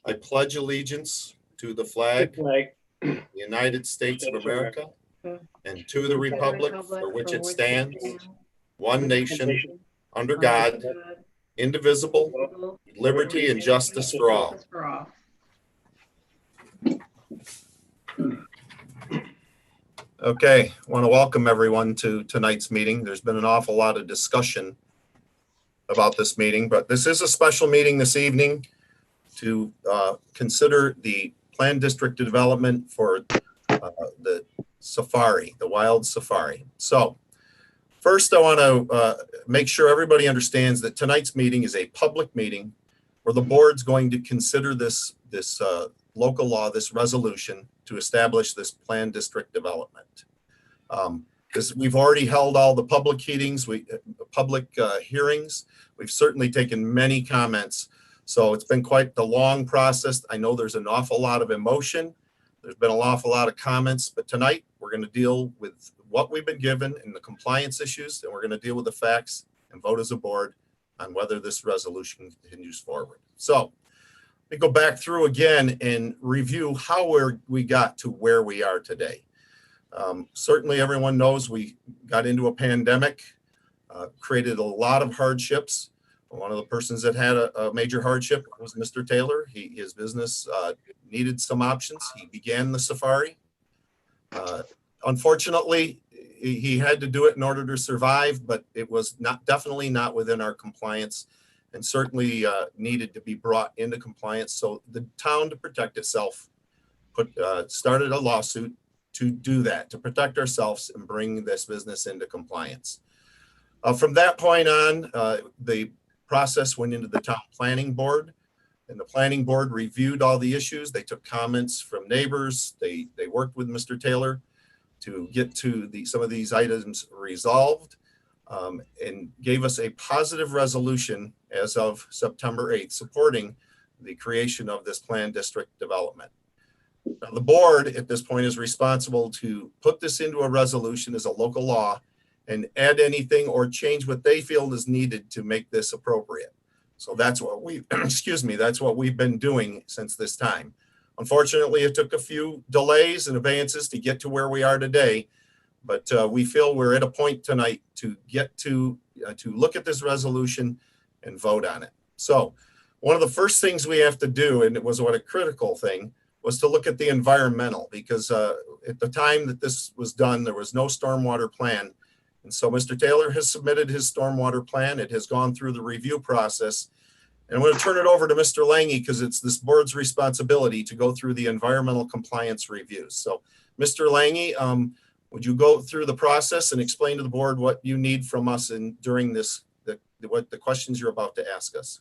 I pledge allegiance to the flag of the United States of America and to the republic for which it stands, one nation, under God, indivisible, with liberty and justice for all. Okay, I want to welcome everyone to tonight's meeting. There's been an awful lot of discussion about this meeting, but this is a special meeting this evening to consider the planned district development for the safari, the wild safari. So first, I want to make sure everybody understands that tonight's meeting is a public meeting where the board's going to consider this local law, this resolution to establish this planned district development. Because we've already held all the public hearings, hearings. We've certainly taken many comments. So it's been quite the long process. I know there's an awful lot of emotion. There's been an awful lot of comments, but tonight we're going to deal with what we've been given and the compliance issues, and we're going to deal with the facts and vote as a board on whether this resolution continues forward. So let me go back through again and review how we got to where we are today. Certainly everyone knows we got into a pandemic, created a lot of hardships. One of the persons that had a major hardship was Mr. Taylor. His business needed some options. He began the safari. Unfortunately, he had to do it in order to survive, but it was definitely not within our compliance and certainly needed to be brought into compliance. So the town, to protect itself, started a lawsuit to do that, to protect ourselves and bring this business into compliance. From that point on, the process went into the town planning board, and the planning board reviewed all the issues. They took comments from neighbors. They worked with Mr. Taylor to get to some of these items resolved, and gave us a positive resolution as of September 8th, supporting the creation of this planned district development. Now, the board at this point is responsible to put this into a resolution as a local law and add anything or change what they feel is needed to make this appropriate. So that's what that's what we've been doing since this time. Unfortunately, it took a few delays and advances to get to where we are today, but we feel we're at a point tonight to get to look at this resolution and vote on it. So one of the first things we have to do, and it was a critical thing, was to look at the environmental, because at the time that this was done, there was no stormwater plan. And so Mr. Taylor has submitted his stormwater plan. It has gone through the review process. And I'm going to turn it over to Mr. Lange because it's this board's responsibility to go through the environmental compliance reviews. So Mr. Lange, would you go through the process and explain to the board what you need from us during this, what the questions you're about to ask us?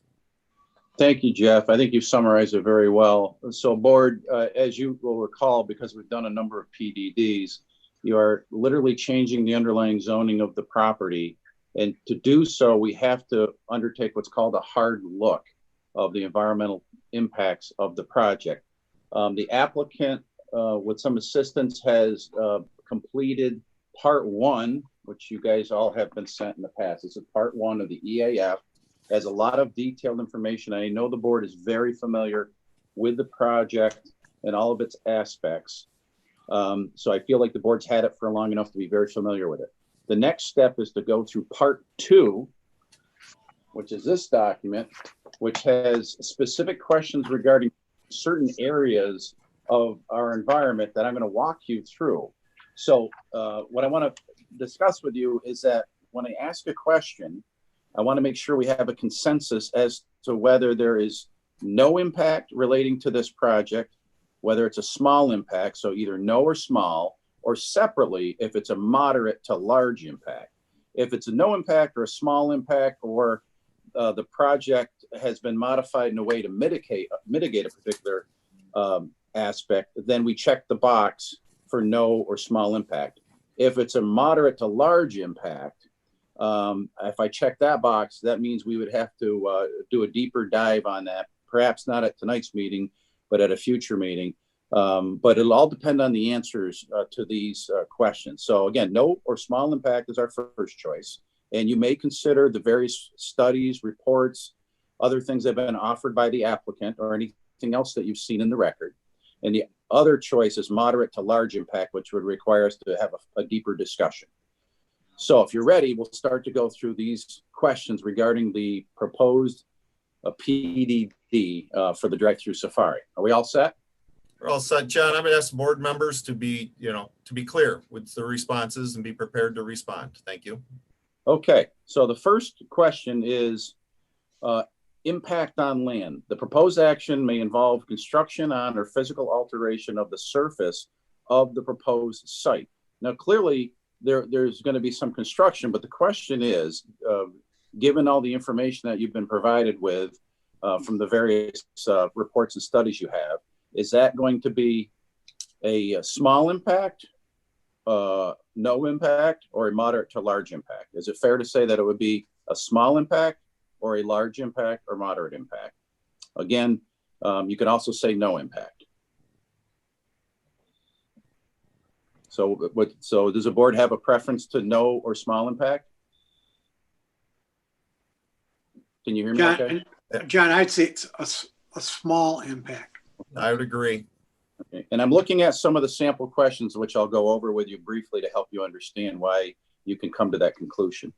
Thank you, Jeff. I think you summarized it very well. So board, as you will recall, because we've done a number of PDDs, you are literally changing the underlying zoning of the property. And to do so, we have to undertake what's called a hard look of the environmental impacts of the project. The applicant, with some assistance, has completed part one, which you guys all have been sent in the past. This is part one of the EAF. Has a lot of detailed information. I know the board is very familiar with the project and all of its aspects. So I feel like the board's had it for long enough to be very familiar with it. The next step is to go through part two, which is this document, which has specific questions regarding certain areas of our environment that I'm going to walk you through. So what I want to discuss with you is that when I ask a question, I want to make sure we have a consensus as to whether there is no impact relating to this project, whether it's a small impact, so either no or small, or separately, if it's a moderate to large impact. If it's a no impact or a small impact, or the project has been modified in a way to mitigate a particular aspect, then we check the box for no or small impact. If it's a moderate to large impact, if I check that box, that means we would have to do a deeper dive on that, perhaps not at tonight's meeting, but at a future meeting. But it'll all depend on the answers to these questions. So again, no or small impact is our first choice. And you may consider the various studies, reports, other things that have been offered by the applicant, or anything everything else that you've seen in the record. And the other choice is moderate to large impact, which would require us to have a deeper discussion. So if you're ready, we'll start to go through these questions regarding the proposed PDD for the drive-through safari. Are we all set? We're all set, John. I'm going to ask board members to be clear with the responses and be prepared to respond. Thank you. Okay, so the first question is impact on land. The proposed action may involve construction on or physical alteration of the surface of the proposed site. Now, clearly, there's going to be some construction, but the question is, given all the information that you've been provided with from the various reports and studies you have, is that going to be a small impact, no impact, or a moderate to large impact? Is it fair to say that it would be a small impact or a large impact or moderate impact? Again, you could also say no impact. So does the board have a preference to no or small impact? Can you hear me? John, okay? John, I'd say it's a small impact. I would agree. Okay. And I'm looking at some of the sample questions, which I'll go over with you briefly to help you understand why you can come to that conclusion.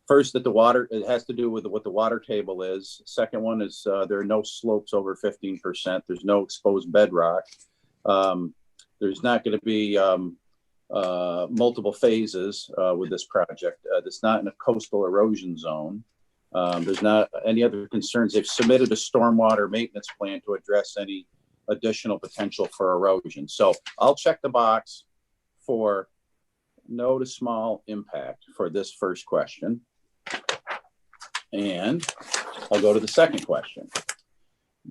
First, that the water, it has to do with what the water table is. Second one is there are no slopes over 15%. There's no exposed bedrock. There's not going to be multiple phases with this project. It's not in a coastal erosion zone. There's not any other concerns. They've submitted a stormwater maintenance plan to address any additional potential for erosion. So I'll check the box for no to small impact for this first question. And I'll go to the second question.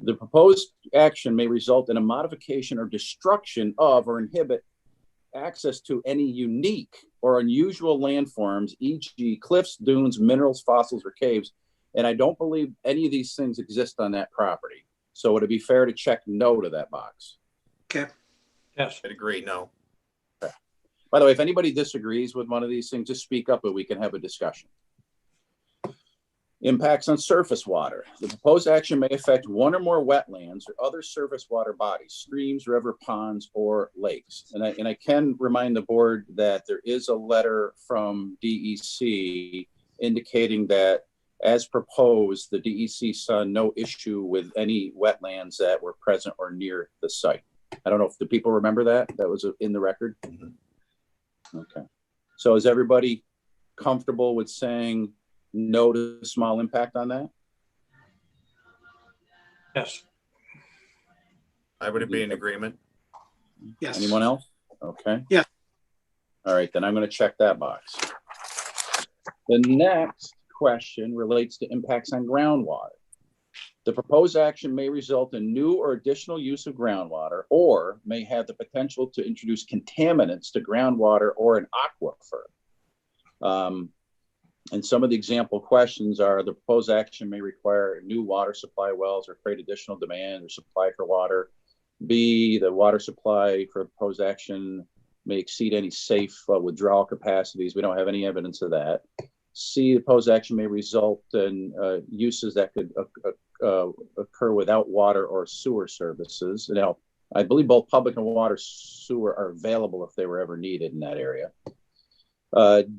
The proposed action may result in a modification or destruction of or inhibit access to any unique or unusual landforms, e.g. cliffs, dunes, minerals, fossils, or caves. And I don't believe any of these things exist on that property. So would it be fair to check no to that box? Okay. Yes. I'd agree, no. Okay. By the way, if anybody disagrees with one of these things, just speak up and we can have a discussion. Impacts on surface water. The proposed action may affect one or more wetlands or other surface water bodies, streams, river, ponds, or lakes. And I can remind the board that there is a letter from DEC indicating that as proposed, the DEC saw no issue with any wetlands that were present or near the site. I don't know if the people remember that. That was in the record. Mm-hmm. Okay. So is everybody comfortable with saying no to small impact on that? Yes. I would be in agreement. Yes. Anyone else? Okay. Yeah. All right, then I'm going to check that box. The next question relates to impacts on groundwater. The proposed action may result in new or additional use of groundwater or may have the potential to introduce contaminants to groundwater or an aquifer. And some of the example questions are: the proposed action may require new water supply wells or create additional demand or supply for water. B, the water supply for the proposed action may exceed any safe withdrawal capacities. We don't have any evidence of that. C, the proposed action may result in uses that could occur without water or sewer services. Now, I believe both public and water sewer are available if they were ever needed in that area.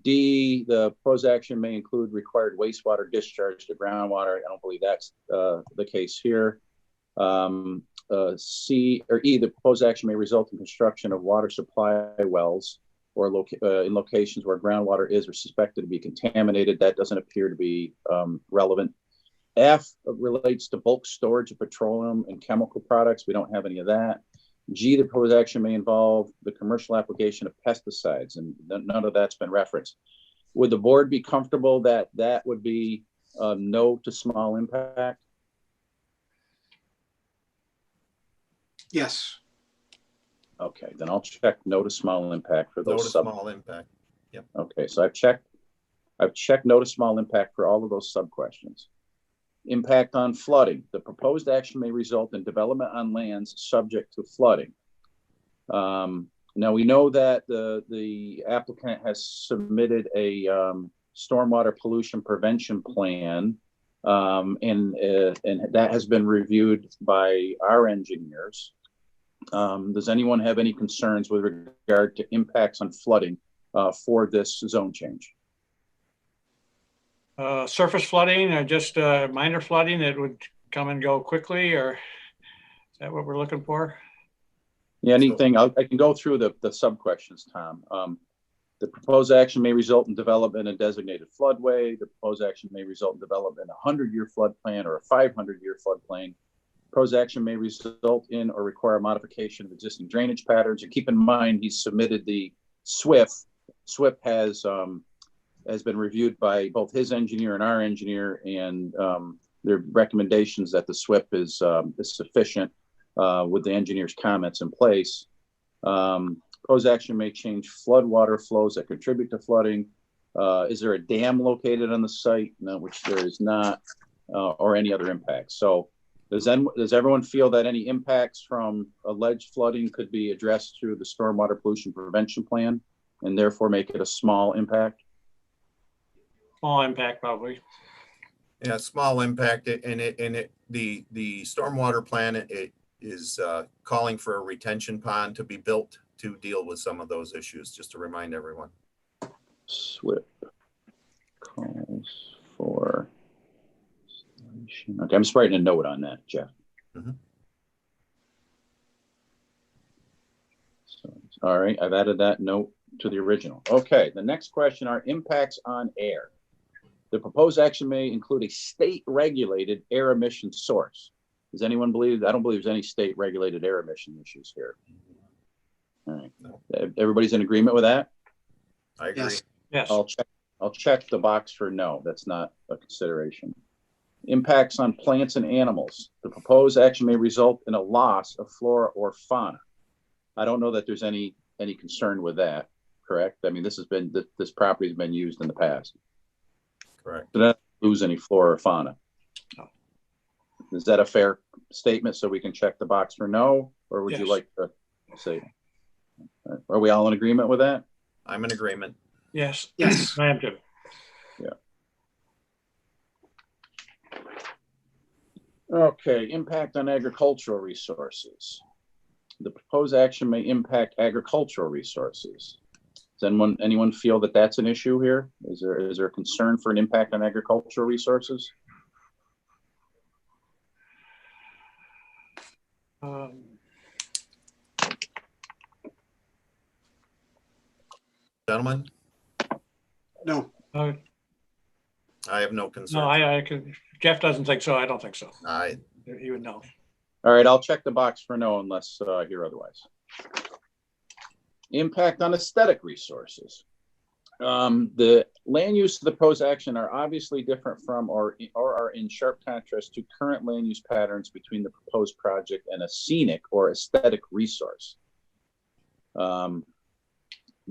D, the proposed action may include required wastewater discharge to groundwater. I don't believe that's the case here. C or E, the proposed action may result in construction of water supply wells or in locations where groundwater is or suspected to be contaminated. That doesn't appear to be relevant. F relates to bulk storage of petroleum and chemical products. We don't have any of that. G, the proposed action may involve the commercial application of pesticides, and none of that's been referenced. Would the board be comfortable that that would be no to small impact? Yes. Okay, then I'll check no to small impact for those. No to small impact. Yep. Okay, so I've checked no to small impact for all of those sub questions. Impact on flooding. The proposed action may result in development on lands subject to flooding. Now we know that the applicant has submitted a stormwater pollution prevention plan And that has been reviewed by our engineers. Does anyone have any concerns with regard to impacts on flooding for this zone change? Surface flooding or just minor flooding that would come and go quickly, or is that what we're looking for? Yeah, anything. I can go through the sub questions, Tom. The proposed action may result in development in a designated floodway. The proposed action may result in development in a 100-year floodplain or a 500-year floodplain. Proposed action may result in or require a modification of existing drainage patterns. And keep in mind, he submitted the SWIP. SWIP has been reviewed by both his engineer and our engineer, and their recommendations that the SWIP is sufficient with the engineer's comments in place. Proposed action may change floodwater flows that contribute to flooding. Is there a dam located on the site? No, which there is not, or any other impacts. So does everyone feel that any impacts from alleged flooding could be addressed through the stormwater pollution prevention plan and therefore make it a small impact? Small impact, probably. Yeah, small impact, the stormwater plan, it is calling for a retention pond to be built to deal with some of those issues, just to remind everyone. SWIP calls for. Okay, I'm just writing a note on that, Jeff. Mm-hmm. So, all right, I've added that note to the original. Okay, the next question are impacts on air. The proposed action may include a state-regulated air emission source. Does anyone believe? I don't believe there's any state-regulated air emission issues here. All right, No. Everybody's in agreement with that? I agree. Yes. Yes. I'll check the box for no. That's not a consideration. Impacts on plants and animals. The proposed action may result in a loss of flora or fauna. I don't know that there's any concern with that. Correct? I mean, this property has been used in the past. Correct. So not lose any flora or fauna. No. Is that a fair statement? So we can check the box for no, or would you Yes. like to say? Are we all in agreement with that? I'm in agreement. Yes. Yes. I am too. Okay, impact on agricultural resources. The proposed action may impact agricultural resources. Does anyone feel that that's an issue here? Is there a concern for an impact on agricultural resources? Gentlemen, No. I I have no concern. I can. Jeff doesn't think so. I don't think so. I He would know. All right, I'll check the box for no unless I hear otherwise. Impact on aesthetic resources. The land use of the proposed action are obviously different from or are in sharp contrast to current land use patterns between the proposed project and a scenic or aesthetic resource.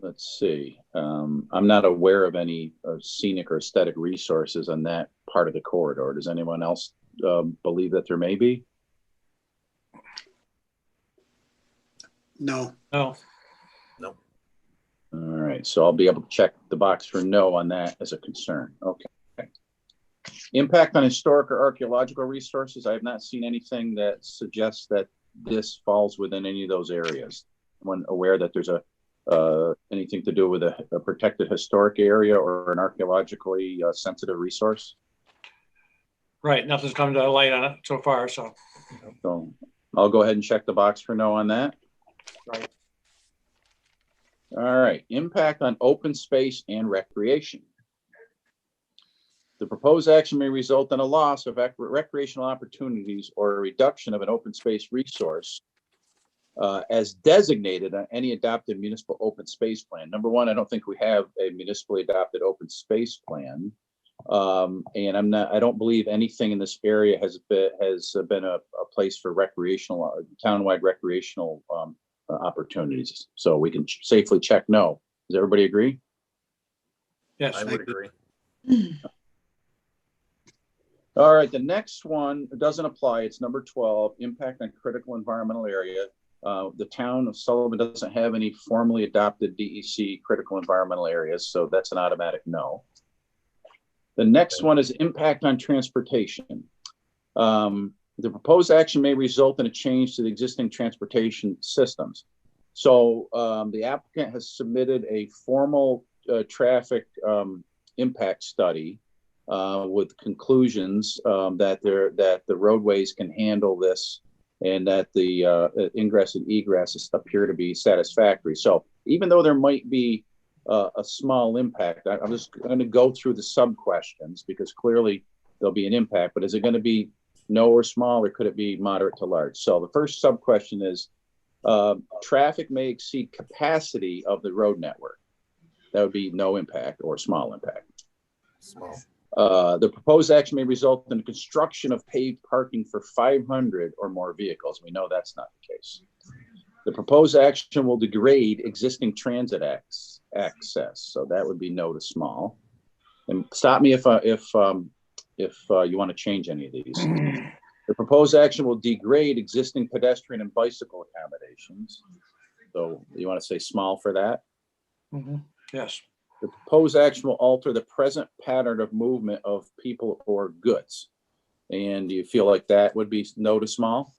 Let's see. I'm not aware of any scenic or aesthetic resources on that part of the corridor. Does anyone else believe that there may be? No. No. no. All right, so I'll be able to check the box for no on that as a concern. Okay. Impact on historic or archaeological resources. I have not seen anything that suggests that this falls within any of those areas. Anyone aware that there's anything to do with a protected historic area or an archaeologically sensitive resource? Right. Nothing's come to light on it so far. So I'll go ahead and check the box for no on that. Right. All right. Impact on open space and recreation. The proposed action may result in a loss of recreational opportunities or a reduction of an open space resource as designated on any adopted municipal open space plan. Number one, I don't think we have a municipally adopted open space plan. And I don't believe anything in this area has been a place for recreational, townwide recreational opportunities. So we can safely check no. Does everybody agree? yes. I would agree. All right, the next one doesn't apply. It's number 12, impact on critical environmental area. The town of Sullivan doesn't have any formally adopted DEC critical environmental areas, so that's an automatic no. The next one is impact on transportation. The proposed action may result in a change to the existing transportation systems. So the applicant has submitted a formal traffic impact study with conclusions that the roadways can handle this, and that the ingress and egress appear to be satisfactory. So even though there might be a small impact, I'm just going to go through the sub questions because clearly there'll be an impact, but is it going to be no or small, or could it be moderate to large? So the first sub question is, traffic may exceed capacity of the road network. That would be no impact or small impact. Small. The proposed action may result in the construction of paved parking for 500 or more vehicles. We know that's not the case. The proposed action will degrade existing transit access. So that would be no to small. And stop me if you want to change any of these. The proposed action will degrade existing pedestrian and bicycle accommodations. So you want to say small for that? Mm-hmm. Yes. The proposed action will alter the present pattern of movement of people or goods. And do you feel like that would be no to small?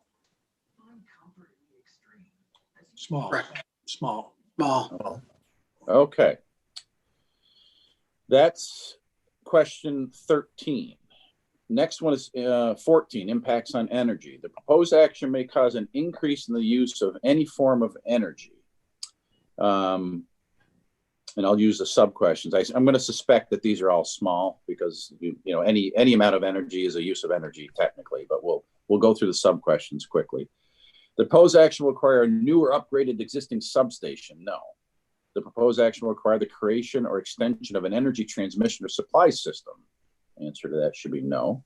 Small. Correct. Small. Small. Okay. That's question 13. Next one is 14, impacts on energy. The proposed action may cause an increase in the use of any form of energy. And I'll use the sub questions. I'm going to suspect that these are all small because any amount of energy is a use of energy technically, but we'll go through the sub questions quickly. The proposed action will require a new or upgraded existing substation. No. The proposed action will require the creation or extension of an energy transmission or supply system. Answer to that should be no.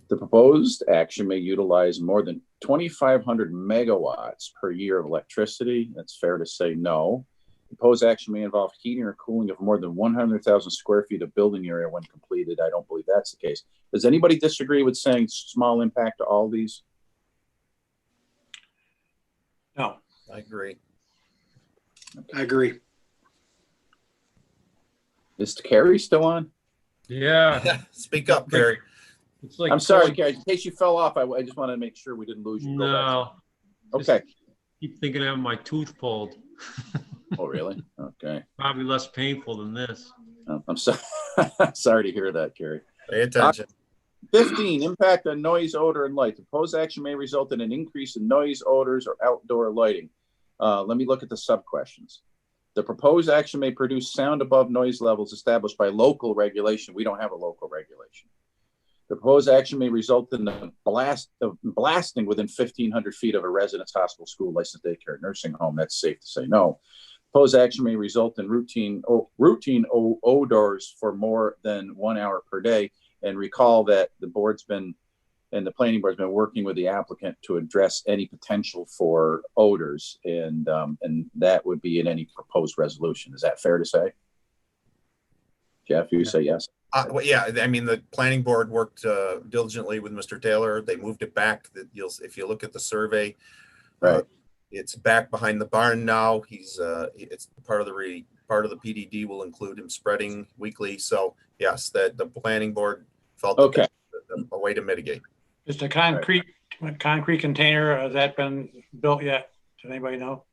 The proposed action may utilize more than 2,500 megawatts per year of electricity. That's fair to say no. The proposed action may involve heating or cooling of more than 100,000 square feet of building area when completed. I don't believe that's the case. Does anybody disagree with saying small impact to all these? No. I agree. I agree. Is Carrie still on? Yeah, Speak up, Gary. it's like I'm sorry, pulling- Carrie. In case you fell off, I just want to make sure we didn't lose you. Go back. No, Okay. keep thinking of having my tooth pulled. Oh, really? Okay. Probably less painful than this. I'm sorry. Sorry to hear that, Carrie. Pay attention. 15, impact on noise, odor, and light. The proposed action may result in an increase in noise, odors, or outdoor lighting. Let me look at the sub questions. The proposed action may produce sound above noise levels established by local regulation. We don't have a local regulation. The proposed action may result in the blasting within 1,500 feet of a residence, hospital, school, licensed daycare, nursing home. That's safe to say no. Proposed action may result in routine odors for more than 1 hour per day. And recall that the board's been, and the planning board's been working with the applicant to address any potential for odors, and that would be in any proposed resolution. Is that fair to say? Jeff, you say yes. Well, yeah, I mean, the planning board worked diligently with Mr. Taylor. They moved it back. If you look at the survey, Right. It's back behind the barn now. It's part of the PDD will include him spreading weekly. So yes, that the planning board felt Okay. a way to mitigate. Is the concrete container, has that been built yet? Does anybody know?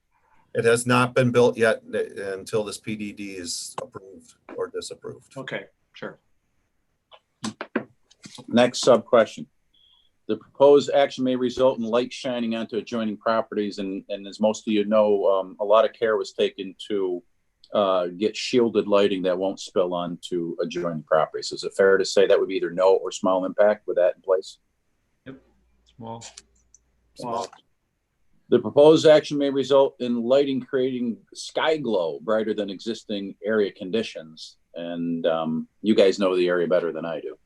It has not been built yet until this PDD is approved or disapproved. Okay, sure. Next sub question. The proposed action may result in light shining onto adjoining properties, and as most of you know, a lot of care was taken to get shielded lighting that won't spill onto adjoining properties. Is it fair to say that would be either no or small impact with that in place? Yep, small. Small. The proposed action may result in lighting creating sky glow brighter than existing area conditions, and you guys know the area better than I do.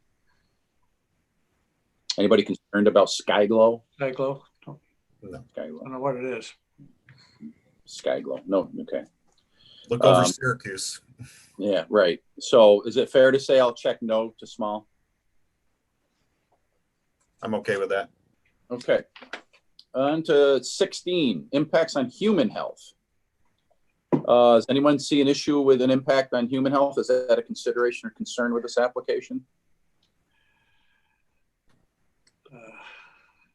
Anybody concerned about sky glow? Sky glow? No. Sky I glow. don't know what it is. Sky glow. No. Okay. Look over Syracuse. Yeah. Right. So, is it fair to say I'll check no to small? I'm okay with that. Okay. On to 16, impacts on human health. Does anyone see an issue with an impact on human health? Is that a consideration or concern with this application?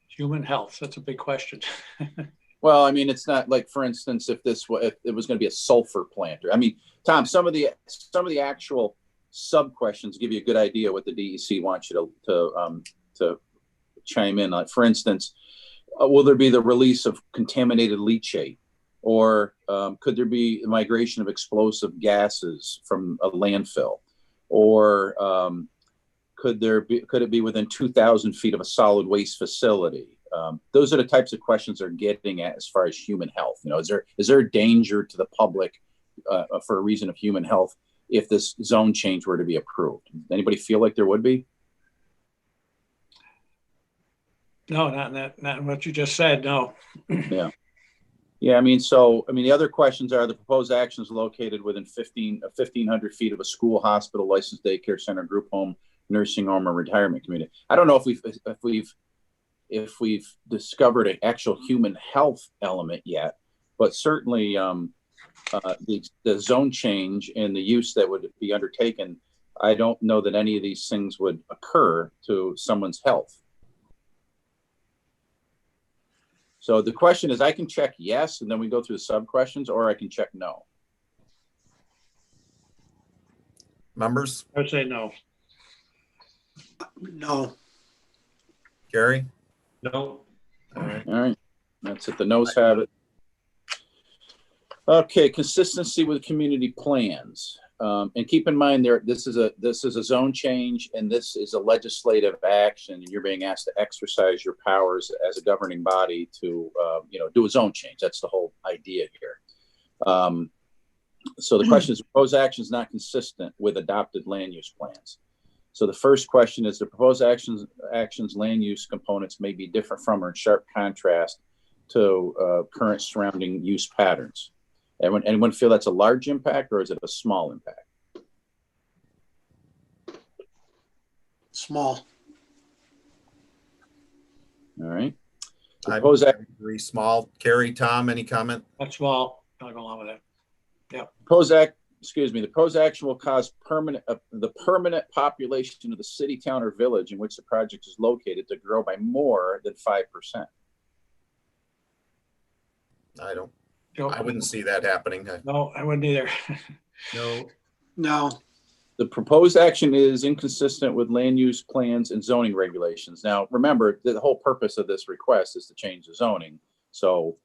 Human health, that's a big question. Well, I mean, it's not like, for instance, if it was going to be a sulfur plant, or I mean, Tom, some of the actual sub questions give you a good idea what the DEC wants you to chime in. Like, for instance, will there be the release of contaminated leachate, or could there be a migration of explosive gases from a landfill, or could it be within 2,000 feet of a solid waste facility? Those are the types of questions they're getting at as far as human health. You know, is there a danger to the public for a reason of human health if this zone change were to be approved? Anybody feel like there would be? No, not in what you just said, no. Yeah. Yeah, I mean, the other questions are: the proposed actions located within 1,500 feet of a school, hospital, licensed daycare center, group home, nursing home, or retirement community. I don't know if we've discovered an actual human health element yet, but certainly the zone change and the use that would be undertaken, I don't know that any of these things would occur to someone's health. So the question is, I can check yes, and then we go through the sub questions, or I can check no. Members? I would say no. No. Gary? No. All right. All right, that's it. The no's have it. Okay, consistency with community plans, and keep in mind this is a zone change, and this is a legislative action, and you're being asked to exercise your powers as a governing body to do a zone change. That's the whole idea here. So the question is: proposed action is not consistent with adopted land use plans. So the first question is: the proposed actions land use components may be different from or in sharp contrast to current surrounding use patterns. Anyone feel that's a large impact, or is it a small impact? Small. All right. I Proposed agree. Small. Carrie, Tom, any comment? That's small. I'll go along with that. The proposed action will cause the permanent population of the city, town, or village in which the project is located to grow by more than 5%. I wouldn't see that happening. No, I wouldn't either. No. No. The proposed action is inconsistent with land use plans and zoning regulations. Now, remember, the whole purpose of this request is to change the zoning. So,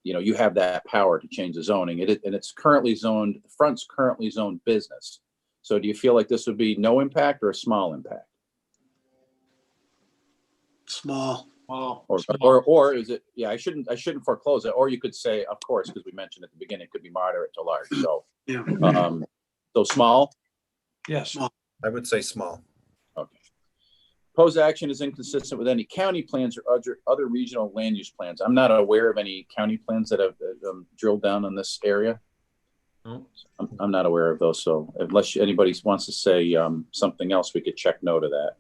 you have that power to change the zoning. And it's currently zoned, the front's currently zoned business. So do you feel like this would be no impact or a small impact? Small. Or is it? Yeah, I shouldn't foreclose it. Or you could say, of course, because we mentioned at the beginning, it could be moderate to large. So, Yeah. So small. Yes. Small. I would say small. Okay. Proposed action is inconsistent with any county plans or other regional land use plans. I'm not aware of any county plans that have drilled down on this area. No. I'm not aware of those. So unless anybody wants to say something else, we could check no to that.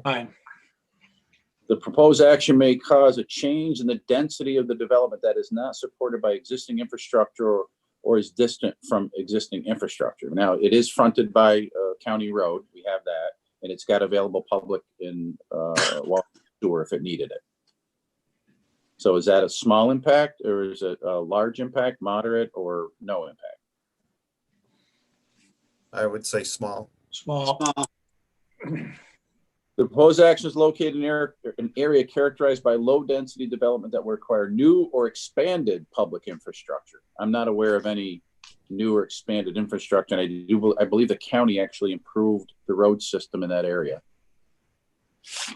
Fine. The proposed action may cause a change in the density of the development that is not supported by existing infrastructure or is distant from existing infrastructure. Now, it is fronted by a county road. We have that, and it's got available public in water sewer if it needed it. So is that a small impact, or is it a large impact, moderate, or no impact? I would say small. Small. The proposed action is located in an area characterized by low density development that will require new or expanded public infrastructure. I'm not aware of any new or expanded infrastructure, and I believe the county actually improved the road system in that area.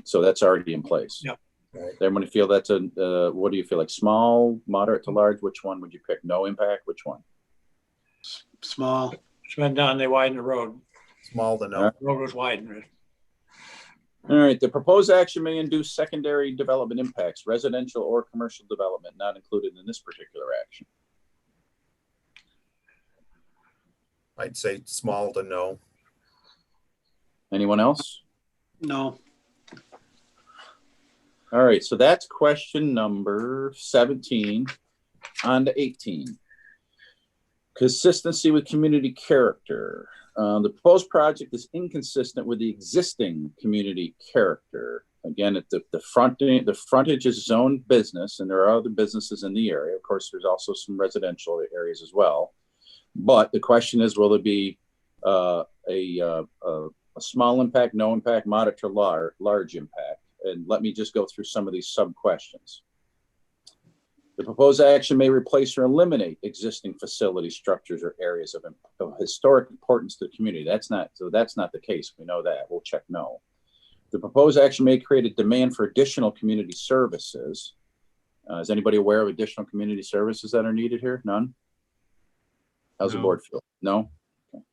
So that's already in place. Yep. Right. Everyone feel that's what do you feel like? Small, moderate to large? Which one would you pick? No impact? Which one? Small. It's been done. They widened the road. Small to no. The road was widened. All right. The proposed action may induce secondary development impacts, residential or commercial development not included in this particular action. I'd say small to no. Anyone else? No. All right. So that's question number 17. On to 18. Consistency with community character. The proposed project is inconsistent with the existing community character. Again, at the frontage is zone business, and there are other businesses in the area. Of course, there's also some residential areas as well. But the question is, will it be a small impact, no impact, moderate to large impact? And let me just go through some of these sub questions. The proposed action may replace or eliminate existing facilities, structures, or areas of historic importance to the community. That's not the case. We know that. We'll check no. The proposed action may create a demand for additional community services. Is anybody aware of additional community services that are needed here? None? How's the No. board feel? No? Okay.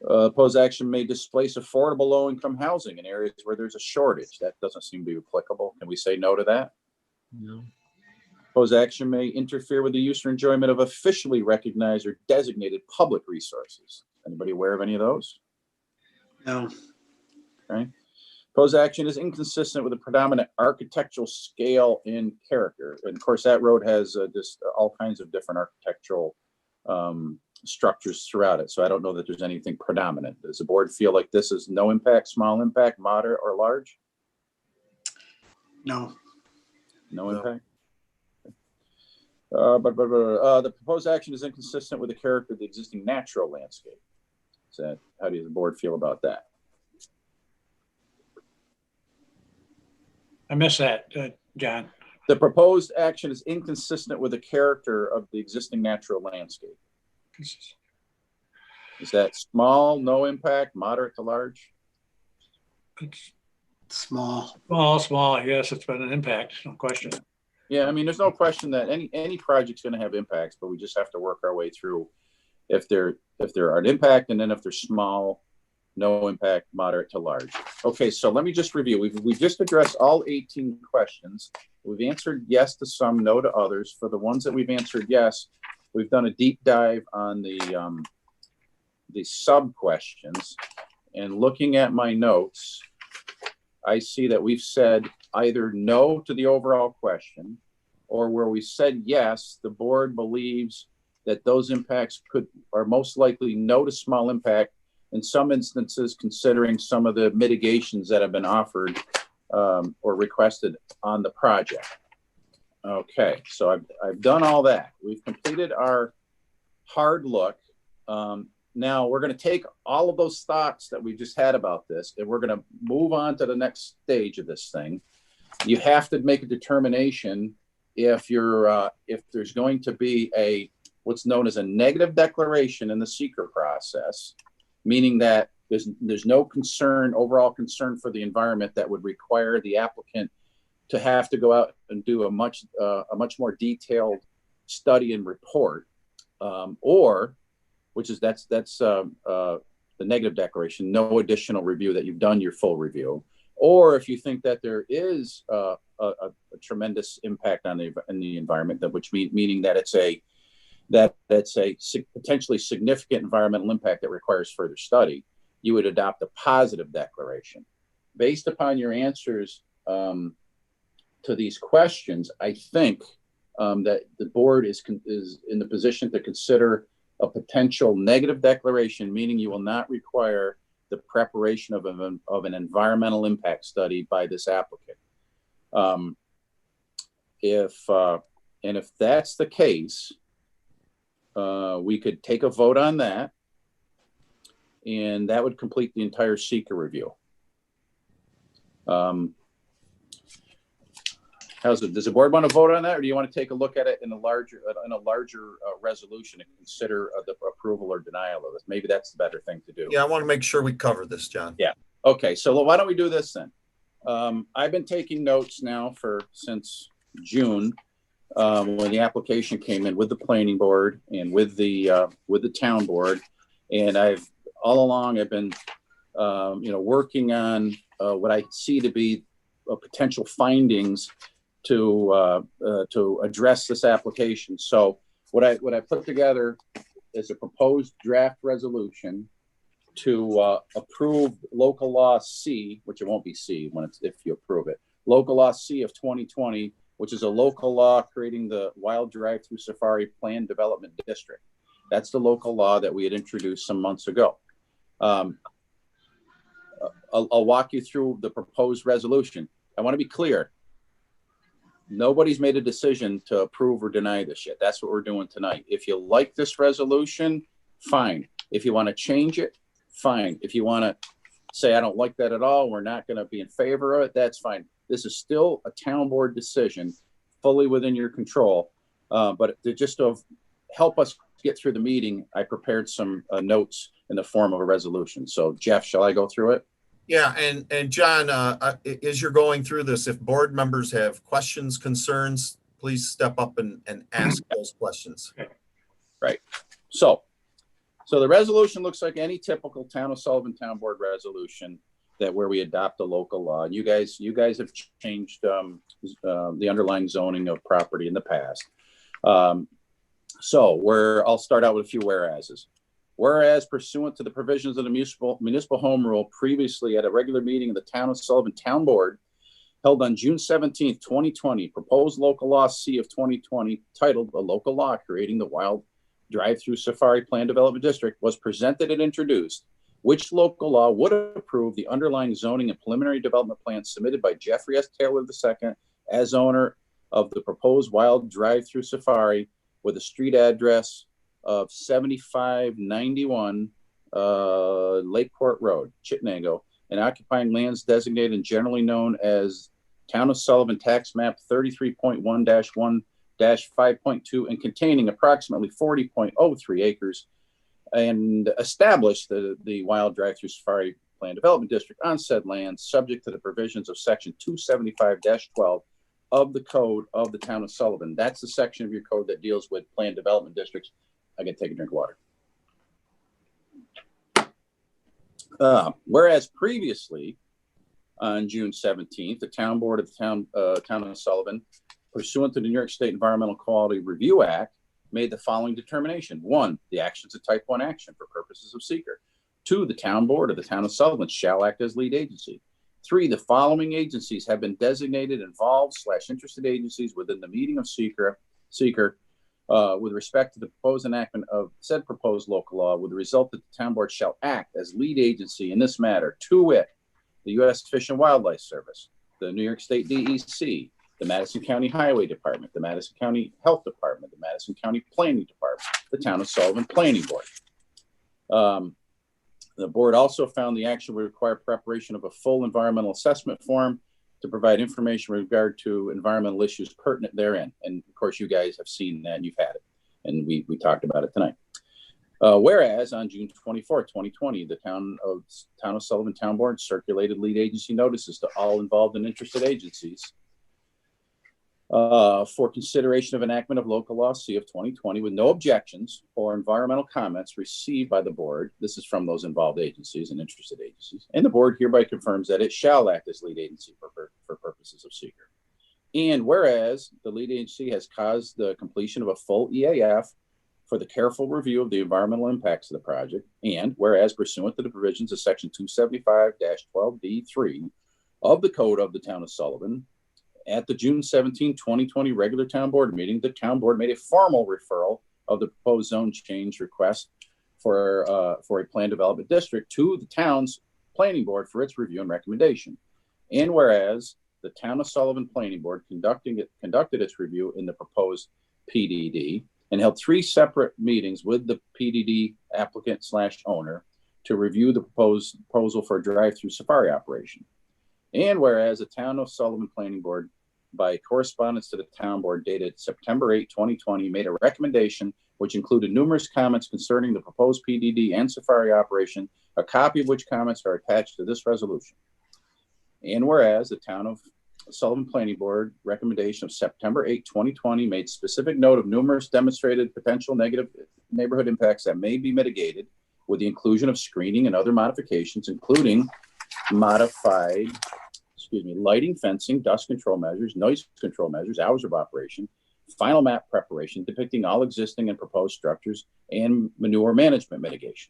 Proposed action may displace affordable low-income housing in areas where there's a shortage. That doesn't seem to be applicable. Can we say no to that? No. Proposed action may interfere with the use or enjoyment of officially recognized or designated public resources. Anybody aware of any of those? No. Okay. Proposed action is inconsistent with the predominant architectural scale and character. And of course, that road has just all kinds of different architectural structures throughout it. So I don't know that there's anything predominant. Does the board feel like this is no impact, small impact, moderate, or large? No. No No. impact. The proposed action is inconsistent with the character of the existing natural landscape. So how does the board feel about that? I missed that, John. The proposed action is inconsistent with the character of the existing natural landscape. Is that small, no impact, moderate to large? It's Small. small. Yes, it's been an impact, no question. Yeah, I mean, there's no question that any project's going to have impacts, but we just have to work our way through if there are an impact, and then if they're small, no impact, moderate to large. Okay, so let me just review. We've just addressed all 18 questions. We've answered yes to some, no to others. For the ones that we've answered yes, we've done a deep dive on the sub questions. And looking at my notes, I see that we've said either no to the overall question, or where we said yes, the board believes that those impacts are most likely no to small impact, in some instances considering some of the mitigations that have been offered or requested on the project. Okay, so I've done all that. We've completed our hard look. Now we're going to take all of those thoughts that we just had about this, and we're going to move on to the next stage of this thing. You have to make a determination if there's going to be what's known as a negative declaration in the seeker process, meaning that there's no overall concern for the environment that would require the applicant to have to go out and do a much more detailed study and report, or that's the negative declaration, no additional review, that you've done your full review. Or if you think that there is a tremendous impact in the environment, meaning that it's a potentially significant environmental impact that requires further study, you would adopt a positive declaration. Based upon your answers to these questions, I think that the board is in the position to consider a potential negative declaration, meaning you will not require the preparation of an environmental impact study by this applicant. If that's the case, we could take a vote on that, and that would complete the entire seeker review. Does the board want to vote on that, or do you want to take a look at it in a larger resolution and consider the approval or denial of it? Maybe that's the better thing to do. Yeah, I want to make sure we cover this, John. Yeah. Okay. So why don't we do this then? I've been taking notes now since June, when the application came in with the planning board and with the town board, and I've been working on what I see to be potential findings to address this application. So what I put together is a proposed draft resolution to approve local law C, which it won't be C if you approve it. Local law C of 2020, which is a local law creating the Wild Drive-Through Safari Planned Development District. That's the local law that we had introduced some months ago. I'll walk you through the proposed resolution. I want to be clear. Nobody's made a decision to approve or deny this yet. That's what we're doing tonight. If you like this resolution, fine. If you want to change it, fine. If you want to say, I don't like that at all, we're not going to be in favor of it, that's fine. This is still a town board decision, fully within your control. But to help us get through the meeting, I prepared some notes in the form of a resolution. So Jeff, shall I go through it? Yeah, and John, as you're going through this, if board members have questions, concerns, please step up and ask those questions. Right. So the resolution looks like any typical Town of Sullivan Town Board resolution where we adopt a local law. You guys have changed the underlying zoning of property in the past. I'll start out with a few whereases. Whereas pursuant to the provisions of the municipal home rule previously at a regular meeting of the Town of Sullivan Town Board held on June 17th, 2020, proposed local law C of 2020 titled a local law creating the Wild Drive-Through Safari Plan Development District was presented and introduced, which local law would approve the underlying zoning and preliminary development plan submitted by Jeffrey S. Taylor II as owner of the proposed Wild Drive-Through Safari with a street address of 7591 Lakeport Road, Chittenango, and occupying lands designated and generally known as Town of Sullivan Tax Map 33.1-1-5.2 and containing approximately 40.03 acres, and establish the Wild Drive-Through Safari Plan Development District on said land, subject to the provisions of Section 275-12 of the Code of the Town of Sullivan. That's the section of your code that deals with plan development districts. I can take a drink of water. Whereas previously, on June 17th, the Town Board of the Town of Sullivan, pursuant to the New York State Environmental Quality Review Act, made the following determination. 1, the action is a type 1 action for purposes of seeker. 2, the Town Board of the Town of Sullivan shall act as lead agency. 3, the following agencies have been designated involved/interested agencies within the meeting of seeker with respect to the proposed enactment of said proposed local law, with the result that the Town Board shall act as lead agency in this matter, to wit, the U.S. Fish and Wildlife Service, the New York State DEC, the Madison County Highway Department, the Madison County Health Department, the Madison County Planning Department, the Town of Sullivan Planning Board. The board also found the action would require preparation of a full environmental assessment form to provide information with regard to environmental issues pertinent therein. And of course, you guys have seen that and you've had it. And we talked about it tonight. Whereas on June 24, 2020, the Town of Sullivan Town Board circulated lead agency notices to all involved and interested agencies for consideration of enactment of local law C of 2020 with no objections or environmental comments received by the board. This is from those involved agencies and interested agencies. And the board hereby confirms that it shall act as lead agency for purposes of seeker. And whereas the lead agency has caused the completion of a full EAF for the careful review of the environmental impacts of the project, and whereas pursuant to the provisions of Section 275-12D3 of the Code of the Town of Sullivan, at the June 17, 2020 regular town board meeting, the town board made a formal referral of the proposed zone change request for a plan development district to the town's planning board for its review and recommendation. And whereas the Town of Sullivan Planning Board conducted its review in the proposed PDD and held 3 separate meetings with the PDD applicant/owner to review the proposal for a drive-through safari operation. And whereas the Town of Sullivan Planning Board, by correspondence to the town board dated September 8, 2020, made a recommendation which included numerous comments concerning the proposed PDD and safari operation, a copy of which comments are attached to this resolution. And whereas the Town of Sullivan Planning Board recommendation of September 8, 2020 made specific note of numerous demonstrated potential negative neighborhood impacts that may be mitigated with the inclusion of screening and other modifications, including modified lighting, fencing, dust control measures, noise control measures, hours of operation, final map preparation depicting all existing and proposed structures, and manure management mitigation.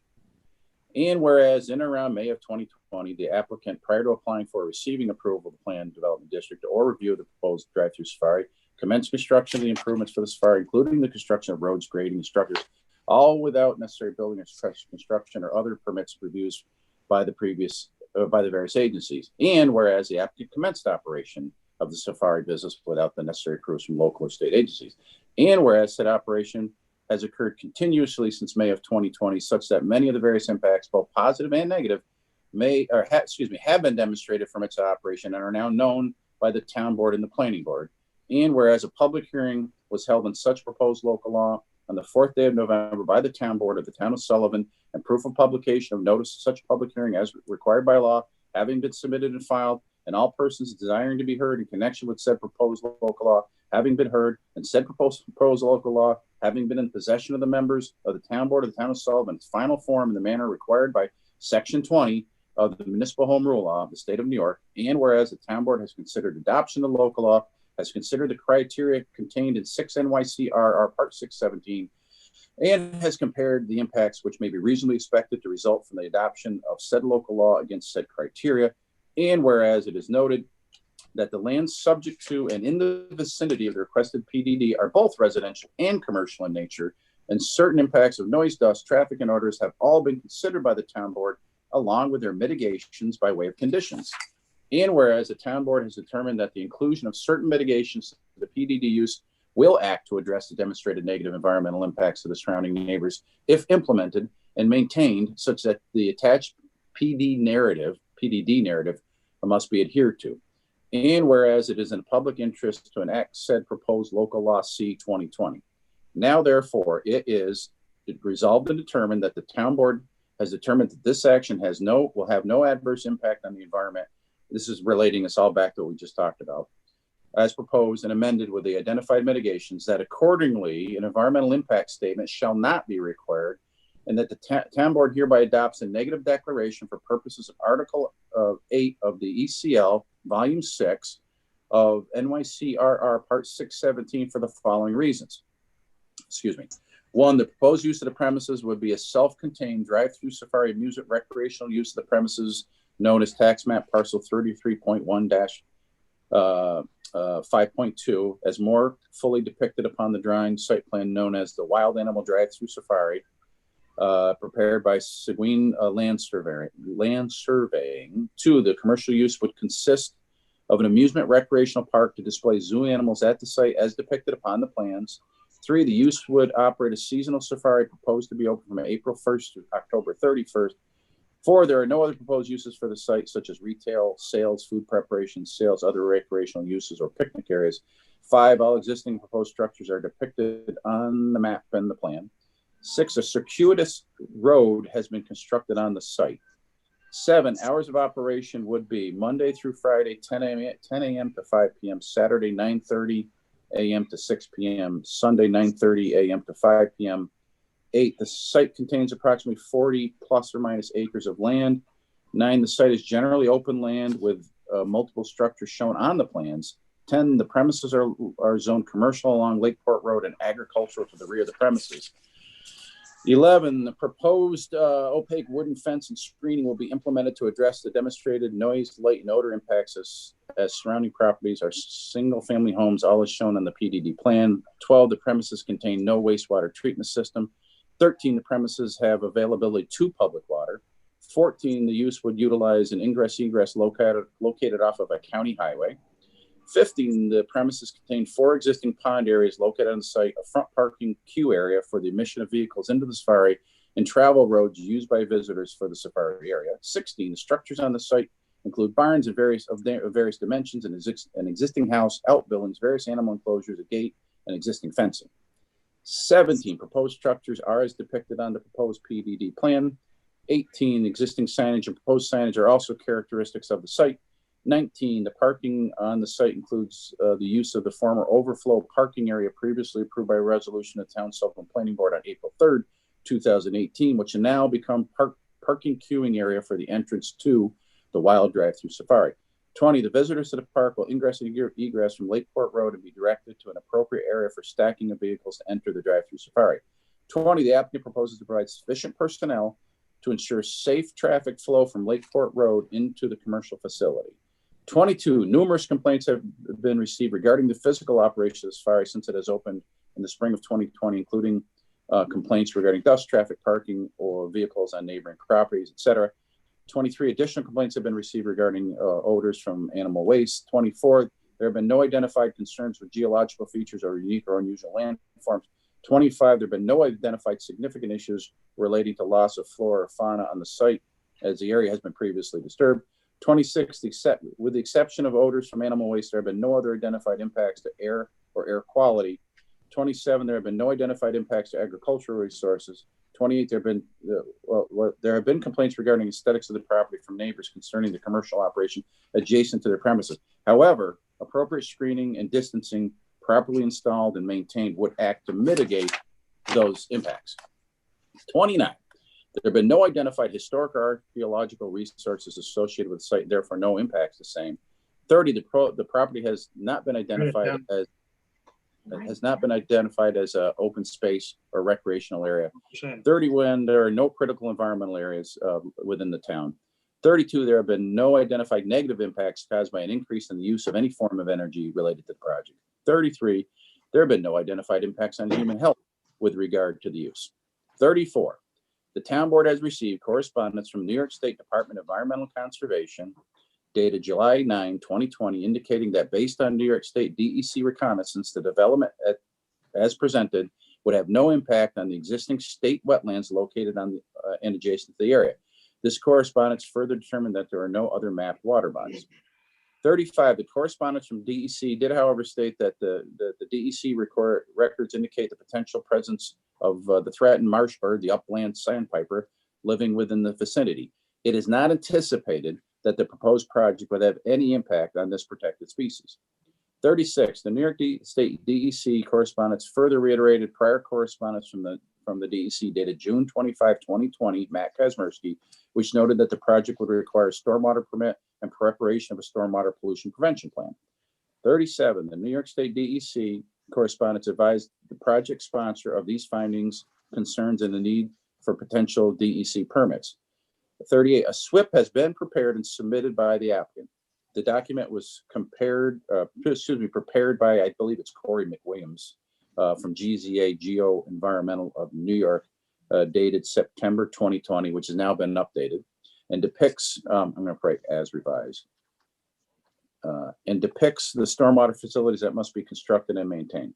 And whereas in around May of 2020, the applicant, prior to applying for receiving approval of the Plan Development District or review of the proposed drive-through safari, commenced construction of the improvements for the safari, including the construction of roads, grading, and structures all without necessary building or structure construction or other permits reviews by the various agencies. And whereas the applicant commenced operation of the safari business without the necessary approvals from local or state agencies. And whereas said operation has occurred continuously since May of 2020, such that many of the various impacts, both positive and negative, have been demonstrated from its operation and are now known by the town board and the planning board. And whereas a public hearing was held on such proposed local law on the 4th day of November by the town board of the town of Sullivan, and proof of publication of notice of such public hearing as required by law having been submitted and filed, and all persons desiring to be heard in connection with said proposed local law having been heard, and said proposed local law having been in possession of the members of the town board of the town of Sullivan, its final form in the manner required by Section 20 of the Municipal Home Rule Law of the State of New York. And whereas the town board has considered adoption of local law, has considered the criteria contained in 6 NYCRR Part 617, and has compared the impacts which may be reasonably expected to result from the adoption of said local law against said criteria. And whereas it is noted that the lands subject to and in the vicinity of the requested PDD are both residential and commercial in nature, and certain impacts of noise, dust, traffic, and odors have all been considered by the town board, along with their mitigations by way of conditions. And whereas the town board has determined that the inclusion of certain mitigations to the PDD use will act to address the demonstrated negative environmental impacts of the surrounding neighbors if implemented and maintained, such that the attached PDD narrative must be adhered to. And whereas it is in public interest to enact said proposed local law C 2020. Now, therefore, it is resolved and determined that the town board has determined that this action will have no adverse impact on the environment. This is relating us all back to what we just talked about, as proposed and amended with the identified mitigations, that accordingly an environmental impact statement shall not be required, and that the town board hereby adopts a negative declaration for purposes of Article 8 of the ECL, Volume 6 of NYCRR Part 617 for the following reasons. Excuse me. 1, the proposed use of the premises would be a self-contained drive-through safari amusement recreational use of the premises known as tax map parcel 33.1-5.2 as more fully depicted upon the drawing site plan known as the Wild Animal Drive-Through Safari, prepared by Seguin Land Surveying. 2, the commercial use would consist of an amusement recreational park to display zoo animals at the site as depicted upon the plans. 3, the use would operate a seasonal safari proposed to be open from April 1st to October 31st. 4, there are no other proposed uses for the site, such as retail, sales, food preparation, sales, other recreational uses, or picnic areas. 5, all existing proposed structures are depicted on the map and the plan. 6, a circuitous road has been constructed on the site. 7, hours of operation would be Monday through Friday, 10 a.m. to 5 p.m., Saturday, 9:30 a.m. to 6 p.m., Sunday, 9:30 a.m. to 5 p.m. 8, the site contains approximately 40 plus or minus acres of land. 9, the site is generally open land with multiple structures shown on the plans. 10, the premises are zoned commercial along Lakeport Road and agricultural to the rear of the premises. 11, the proposed opaque wooden fence and screening will be implemented to address the demonstrated noise, light, and odor impacts as surrounding properties are single-family homes, all as shown on the PDD plan. 12, the premises contain no wastewater treatment system. 13, the premises have availability to public water. 14, the use would utilize an ingress-egress located off of a county highway. 15, the premises contain 4 existing pond areas located on the site, a front parking queue area for the admission of vehicles into the safari, and travel roads used by visitors for the safari area. 16, the structures on the site include barns of various dimensions, an existing house, outbuildings, various animal enclosures, a gate, and existing fencing. 17, proposed structures are as depicted on the proposed PDD plan. 18, existing signage and proposed signage are also characteristics of the site. 19, the parking on the site includes the use of the former overflow parking area previously approved by a resolution of the Town Sullivan Planning Board on April 3rd, 2018, which will now become parking queuing area for the entrance to the Wild Drive-Through Safari. 20, the visitors to the park will ingress and egress from Lakeport Road and be directed to an appropriate area for stacking of vehicles to enter the drive-through safari. 20, the applicant proposes to provide sufficient personnel to ensure safe traffic flow from Lakeport Road into the commercial facility. 22, numerous complaints have been received regarding the physical operation of the safari since it has opened in the spring of 2020, including complaints regarding dust, traffic, parking, or vehicles on neighboring properties, etc. 23 additional complaints have been received regarding odors from animal waste. 24, there have been no identified concerns with geological features or unique or unusual landforms. 25, there have been no identified significant issues relating to loss of flora or fauna on the site, as the area has been previously disturbed. 26, with the exception of odors from animal waste, there have been no other identified impacts to air or air quality. 27, there have been no identified impacts to agricultural resources. 28, there have been complaints regarding aesthetics of the property from neighbors concerning the commercial operation adjacent to their premises. However, appropriate screening and distancing properly installed and maintained would act to mitigate those impacts. 29, there have been no identified historic or archaeological resources associated with the site, therefore no impacts the same. 30, the property has not been identified as an open space or recreational area. 31, there are no critical environmental areas within the town. 32, there have been no identified negative impacts caused by an increase in the use of any form of energy related to the project. 33, there have been no identified impacts on human health with regard to the use. 34, the town board has received correspondence from New York State Department of Environmental Conservation dated July 9, 2020, indicating that based on New York State DEC reconnaissance, the development as presented would have no impact on the existing state wetlands located on and adjacent to the area. This correspondence further determined that there are no other mapped water bodies. 35, the correspondence from DEC did, however, state that the DEC records indicate the potential presence of the threatened marsh bird, the upland sandpiper, living within the vicinity. It is not anticipated that the proposed project would have any impact on this protected species. 36, the New York State DEC correspondence further reiterated prior correspondence from the DEC dated June 25, 2020, Matt Kazmersky, which noted that the project would require a stormwater permit and preparation of a stormwater pollution prevention plan. 37, the New York State DEC correspondence advised the project sponsor of these findings, concerns, and the need for potential DEC permits. 38, a SWIP has been prepared and submitted by the applicant. The document was prepared by, I believe it's Corey McWilliams from GZA Geo Environmental of New York, dated September 2020, which has now been updated, and depicts, I'm going to write as revised, and depicts the stormwater facilities that must be constructed and maintained.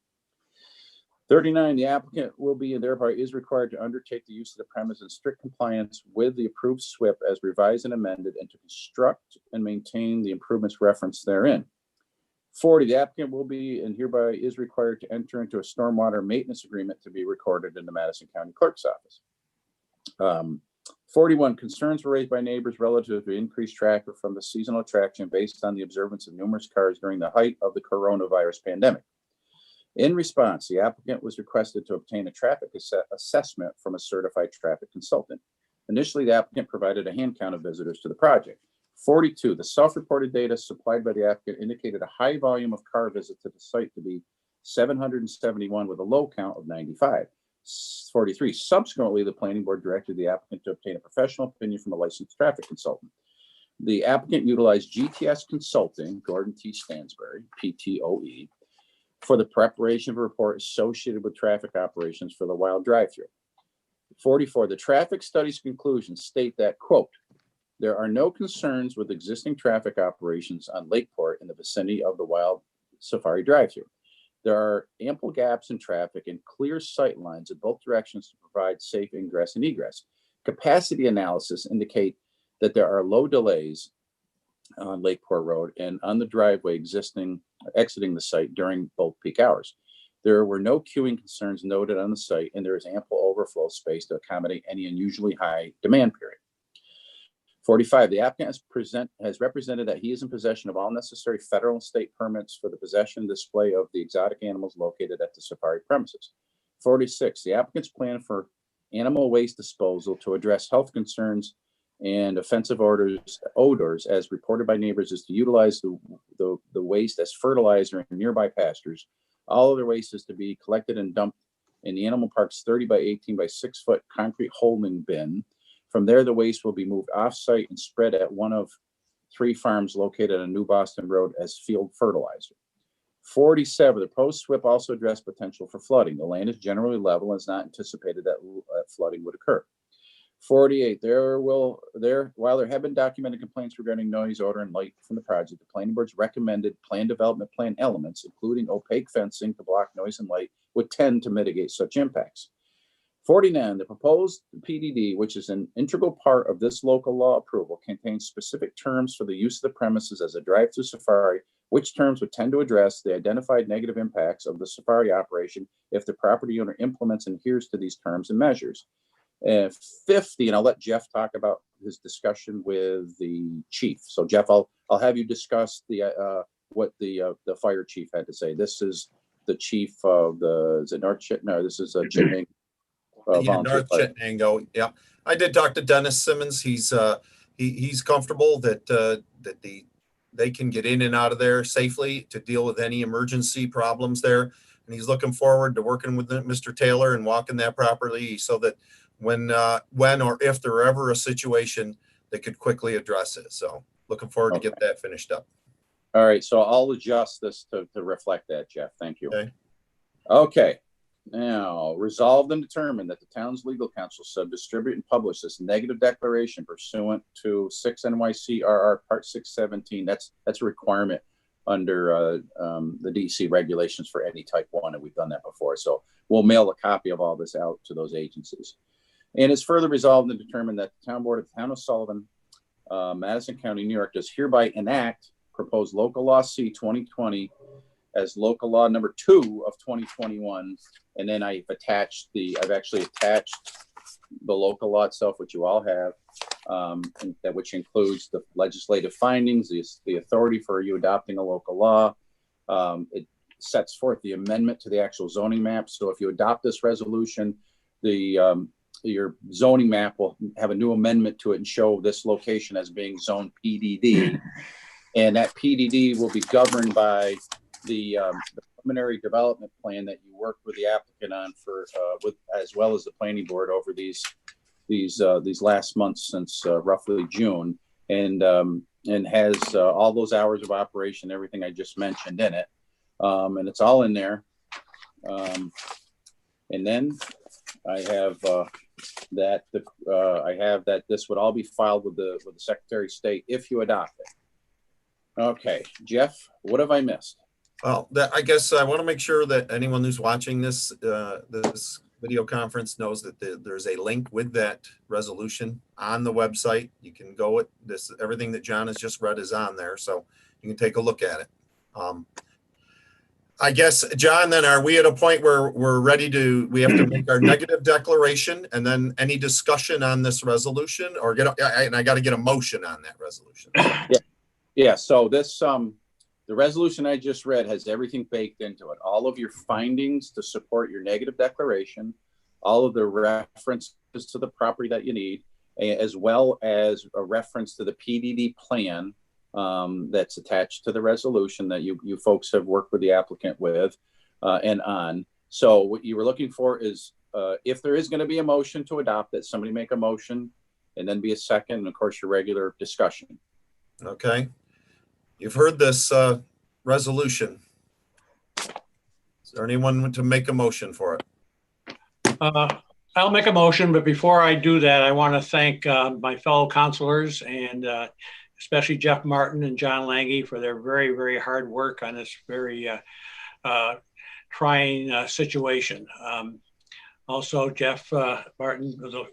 39, the applicant will be and thereby is required to undertake the use of the premise in strict compliance with the approved SWIP as revised and amended, and to construct and maintain the improvements referenced therein. 40, the applicant will be and hereby is required to enter into a stormwater maintenance agreement to be recorded in the Madison County Clerk's Office. 41, concerns were raised by neighbors relative to increased traffic from the seasonal attraction based on the observance of numerous cars during the height of the coronavirus pandemic. In response, the applicant was requested to obtain a traffic assessment from a certified traffic consultant. Initially, the applicant provided a hand count of visitors to the project. 42, the self-reported data supplied by the applicant indicated a high volume of car visits to the site to be 771 with a low count of 95. 43, subsequently, the planning board directed the applicant to obtain a professional opinion from a licensed traffic consultant. The applicant utilized GTS Consulting, Gordon T. Stansbury, PTOE, for the preparation of a report associated with traffic operations for the Wild drive-through. 44, the traffic study's conclusions state that, quote, there are no concerns with existing traffic operations on Lakeport in the vicinity of the Wild Safari drive-through. There are ample gaps in traffic and clear sight lines in both directions to provide safe ingress and egress. Capacity analysis indicate that there are low delays on Lakeport Road and on the driveway exiting the site during both peak hours. There were no queuing concerns noted on the site, and there is ample overflow space to accommodate any unusually high demand period. 45, the applicant has represented that he is in possession of all necessary federal and state permits for the possession and display of the exotic animals located at the safari premises. 46, the applicant's plan for animal waste disposal to address health concerns and offensive odors as reported by neighbors is to utilize the waste as fertilizer in nearby pastures. All other waste is to be collected and dumped in the animal park's 30 by 18 by 6 foot concrete holding bin. From there, the waste will be moved off-site and spread at one of 3 farms located on New Boston Road as field fertilizer. 47, the proposed SWIP also addressed potential for flooding. The land is generally level and it's not anticipated that flooding would occur. 48, while there have been documented complaints regarding noise, odor, and light from the project, the planning board's recommended plan development plan elements, including opaque fencing to block noise and light, would tend to mitigate such impacts. 49, the proposed PDD, which is an integral part of this local law approval, contains specific terms for the use of the premises as a drive-through safari, which terms would tend to address the identified negative impacts of the safari operation if the property owner implements and adheres to these terms and measures. 50, and I'll let Jeff talk about his discussion with the chief. So Jeff, I'll have you discuss what the fire chief had to say. This is the chief of is it North Chit? No, this is Chitting. North Chittenango. Yeah, I did talk to Dennis Simmons. He's comfortable that they can get in and out of there safely to deal with any emergency problems there, and he's looking forward to working with Mr. Taylor and walking that properly so that when or if there were ever a situation, they could quickly address it. So looking forward to get that finished up. All right, so I'll adjust this to reflect that, Jeff. Thank you. Okay. Now, resolved and determined that the town's legal counsel shall distribute and publish this negative declaration pursuant to 6 NYCRR Part 617. That's a requirement under the DC regulations for any type 1, and we've done that before. So we'll mail a copy of all this out to those agencies. And it's further resolved and determined that the town board of the town of Sullivan, Madison County, New York, does hereby enact proposed local law C 2020 as local law number 2 of 2021. And then I've actually attached the local law itself, which you all have, which includes the legislative findings, the authority for you adopting a local law. It sets forth the amendment to the actual zoning map. So if you adopt this resolution, your zoning map will have a new amendment to it and show this location as being zone PDD. And that PDD will be governed by the preliminary development plan that you worked with the applicant on as well as the planning board over these last months since roughly June, and has all those hours of operation, everything I just mentioned in it, and it's all in there. And then I have that this would all be filed with the Secretary of State if you adopt it. Okay, Jeff, what have I missed? Well, I guess I want to make sure that anyone who's watching this video conference knows that there's a link with that resolution on the website. You can go at this. Everything that John has just read is on there, so you can take a look at it. I guess, John, then are we at a point where we have to make our negative declaration and then any discussion on this resolution, or and I got to get a motion on that resolution? Yeah. So this, the resolution I just read has everything baked into it. All of your findings to support your negative declaration, all of the references to the property that you need, as well as a reference to the PDD plan that's attached to the resolution that you folks have worked with the applicant with and on. So what you were looking for is if there is going to be a motion to adopt it, somebody make a motion and then be a second, and of course your regular discussion. Okay. You've heard this resolution. Is there anyone to make a motion for it? I'll make a motion, but before I do that, I want to thank my fellow counselors and especially Jeff Martin and John Lange for their very, very hard work on this very trying situation. Also, Jeff Martin, the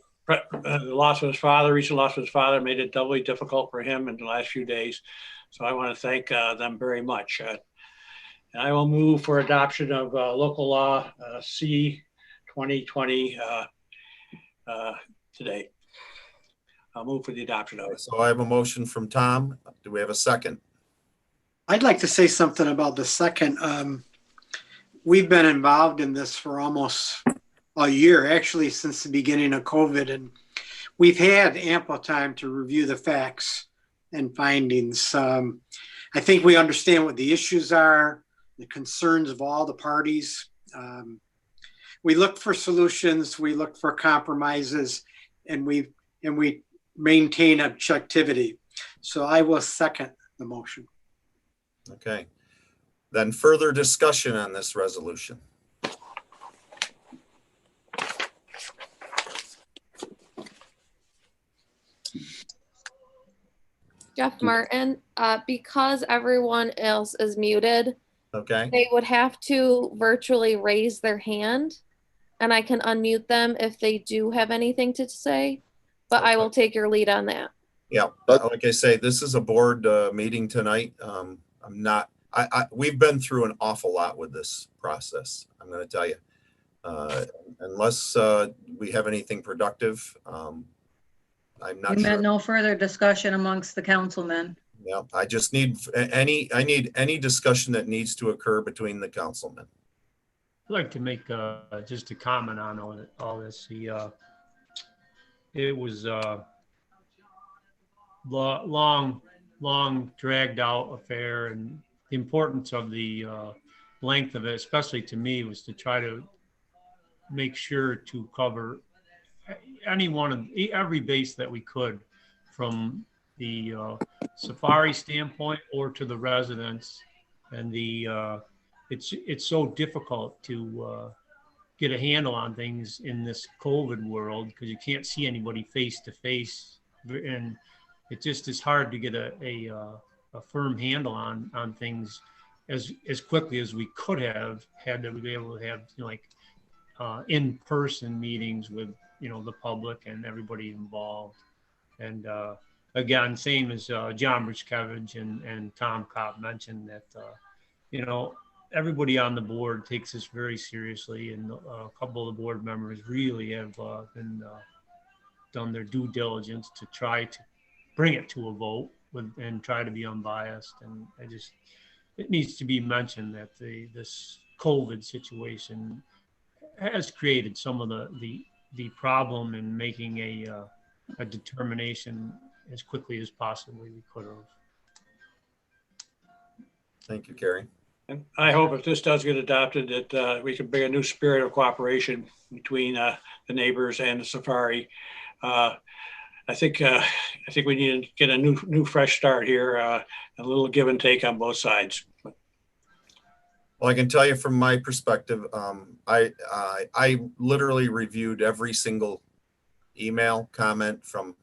loss of his father, recent loss of his father, made it doubly difficult for him in the last few days. So I want to thank them very much. And I will move for adoption of local law C 2020 today. I'll move for the adoption of it. So I have a motion from Tom. Do we have a second? I'd like to say something about the second. We've been involved in this for almost a year, actually since the beginning of COVID, and we've had ample time to review the facts and findings. I think we understand what the issues are, the concerns of all the parties. We look for solutions, we look for compromises, and we maintain objectivity. So I will second the motion. Okay. Then further discussion on this resolution. Jeff Martin, because everyone else is muted, Okay, they would have to virtually raise their hand, and I can unmute them if they do have anything to say, but I will take your lead on that. yeah, like I say, this is a board meeting tonight. We've been through an awful lot with this process, I'm gonna tell you. Unless we have anything productive, I'm not You sure. meant no further discussion amongst the councilmen. Yeah, I just need any discussion that needs to occur between the councilmen. I'd like to make just a comment on all this. It was long dragged out affair, and the importance of the length of it, especially to me, was to try to make sure to cover every base that we could, from the safari standpoint or to the residents. And it's so difficult to get a handle on things in this COVID world, because you can't see anybody face to face, and it just is hard to get a firm handle on things as quickly as we could have had to be able to have, in-person meetings with, the public and everybody involved. And again, same as John Brichkevich and Tom Kopp mentioned, that everybody on the board takes this very seriously, and a couple of the board members really have done their due diligence to try to bring it to a vote and try to be unbiased. And it needs to be mentioned that this COVID situation has created some of the problem in making a determination as quickly as possibly we could have. Thank you, Carrie. And I hope if this does get adopted, that we can bring a new spirit of cooperation between the neighbors and the safari. I think we need to get a new fresh start here, a little give and take on both sides. Well, I can tell you from my perspective, I literally reviewed every single email, comment from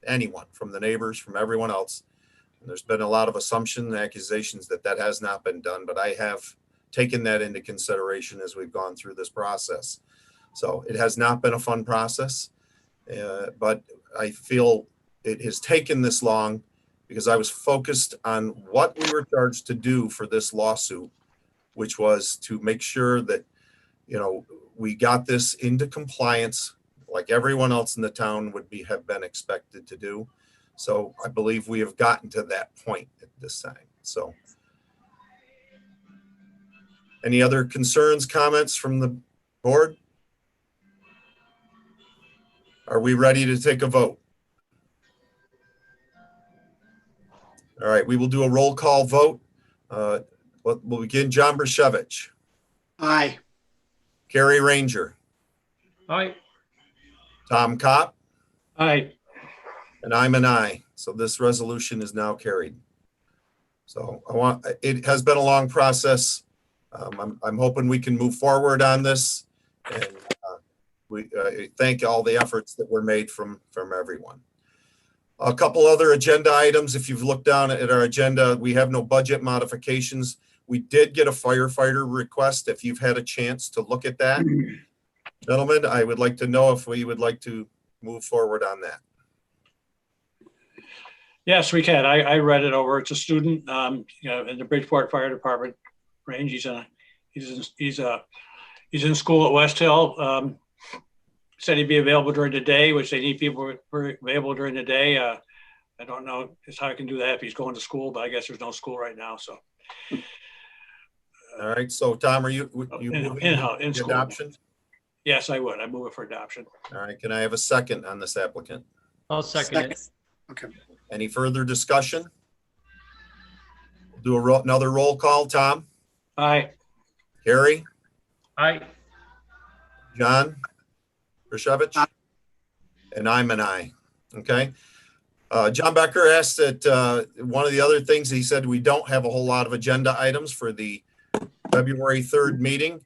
anyone, from the neighbors, from everyone else. And there's been a lot of assumptions and accusations that has not been done, but I have taken that into consideration as we've gone through this process. So it has not been a fun process, but I feel it has taken this long because I was focused on what we were charged to do for this lawsuit, which was to make sure that, we got this into compliance like everyone else in the town have been expected to do. So I believe we have gotten to that point at this time. So any other concerns, comments from the board? Are we ready to take a vote? All right, we will do a roll call vote. We'll begin. John Brichkevich. Aye. Carrie Ranger. Aye. Tom Kopp. Aye. And I'm an aye. So this resolution is now carried. So it has been a long process. I'm hoping we can move forward on this, and we thank all the efforts that were made from everyone. A couple other agenda items. If you've looked down at our agenda, we have no budget modifications. We did get a firefighter request. If you've had a chance to look at that, gentlemen, I would like to know if we would like to move forward on that. Yes, we can. I read it over. It's a student, in the Bridgeport Fire Department range. He's in school at West Hill. Said he'd be available during the day, which they need people available during the day. I don't know just how I can do that if he's going to school, but I guess there's no school right now. So. All right. So Tom, are you in school adoption? Yes, I would. I move it for adoption. All right. Can I have a second on this applicant? I'll second it. Okay. Any further discussion? Do another roll call. Tom? Aye. Carrie? Aye. John Brichkevich? And I'm an aye. Okay. John Becker asked that one of the other things he said, we don't have a whole lot of agenda items for the February 3rd meeting.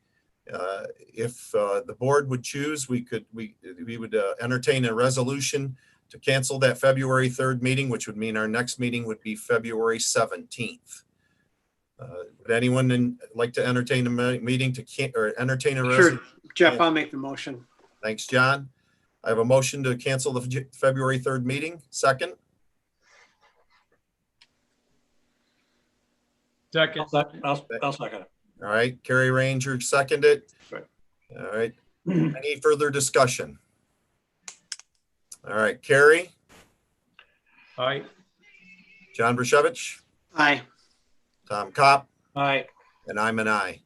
If the board would choose, we would entertain a resolution to cancel that February 3rd meeting, which would mean our next meeting would be February 17th. Would anyone like to entertain a meeting or entertain a resolution? Sure, Jeff, I'll make the motion. Thanks, John. I have a motion to cancel the February 3rd meeting. Second. Second. I'll second it. All right, Carrie Ranger seconded. Right. All right. Any further discussion? All right, Carrie, Aye. John Brushevich, Aye. Tom Kopp, Aye. and I'm an aye.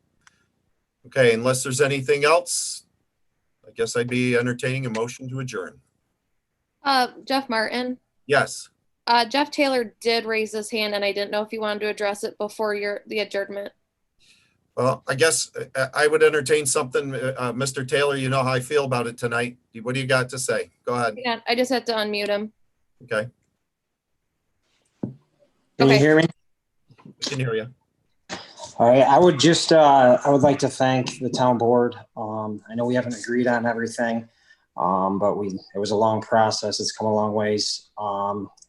Okay, unless there's anything else, I guess I'd be entertaining a motion to adjourn. Jeff Martin. Yes. Jeff Taylor did raise his hand, and I didn't know if you wanted to address it before the adjournment. Well, I guess I would entertain something. Mr. Taylor, you know how I feel about it tonight. What do you got to say? Go ahead. Yeah, I just had to unmute him. Okay, Can you Okay. hear me? I can hear you. All right, I would like to thank the town board. I know we haven't agreed on everything, but it was a long process. It's come a long ways.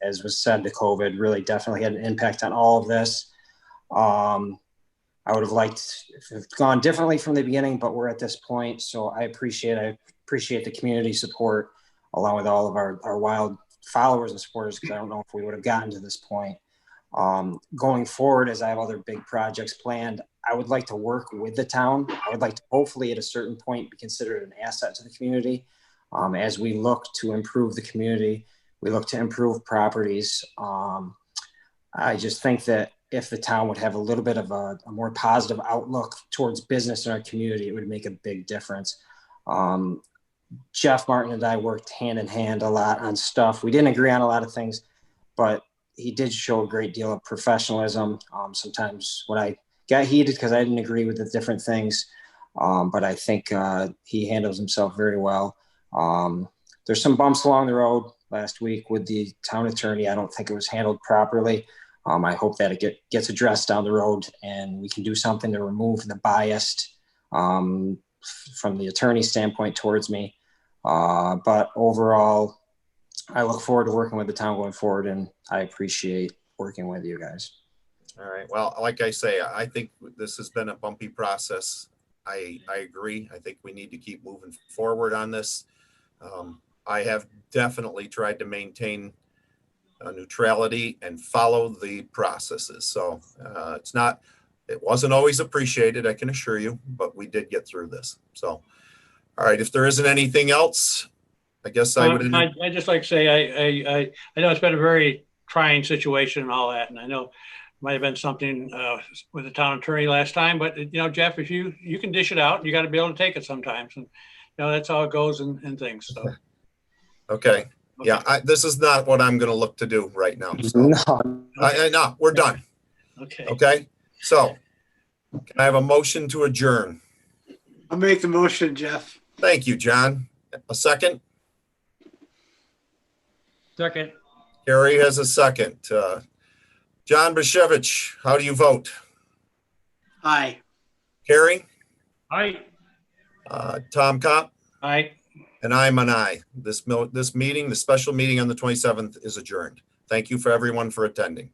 As was said, the COVID really definitely had an impact on all of this. I would have liked if it had gone differently from the beginning, but we're at this point. So I appreciate the community support along with all of our wild followers and supporters, because I don't know if we would have gotten to this point. Going forward, as I have other big projects planned, I would like to work with the town. I would like to hopefully at a certain point be considered an asset to the community. As we look to improve the community, we look to improve properties. I just think that if the town would have a little bit of a more positive outlook towards business in our community, it would make a big difference. Jeff Martin and I worked hand in hand a lot on stuff. We didn't agree on a lot of things, but he did show a great deal of professionalism. Sometimes when I got heated because I didn't agree with the different things, but I think he handles himself very well. There's some bumps along the road last week with the town attorney. I don't think it was handled properly. I hope that it gets addressed down the road and we can do something to remove the bias from the attorney standpoint towards me. But overall, I look forward to working with the town going forward, and I appreciate working with you guys. All right. Well, like I say, I think this has been a bumpy process. I agree. I think we need to keep moving forward on this. I have definitely tried to maintain neutrality and follow the processes. So it wasn't always appreciated, I can assure you, but we did get through this. So, all right, if there isn't anything else, I guess I would. I just like to say, I know it's been a very trying situation and all that, and I know it might have been something with the town attorney last time, but Jeff, if you can dish it out, you got to be able to take it sometimes, and that's how it goes in things. So. Okay. Yeah, this is not what I'm going to look to do right now. So. No, we're done. Okay. Okay. So, can I have a motion to adjourn? I'll make the motion, Jeff. Thank you, John. A second? Second. Carrie has a second. John Brushevich, how do you vote? Aye. Carrie? Aye. Tom Kopp? Aye. And I'm an aye. This meeting, the special meeting on the 27th is adjourned. Thank you for everyone for attending.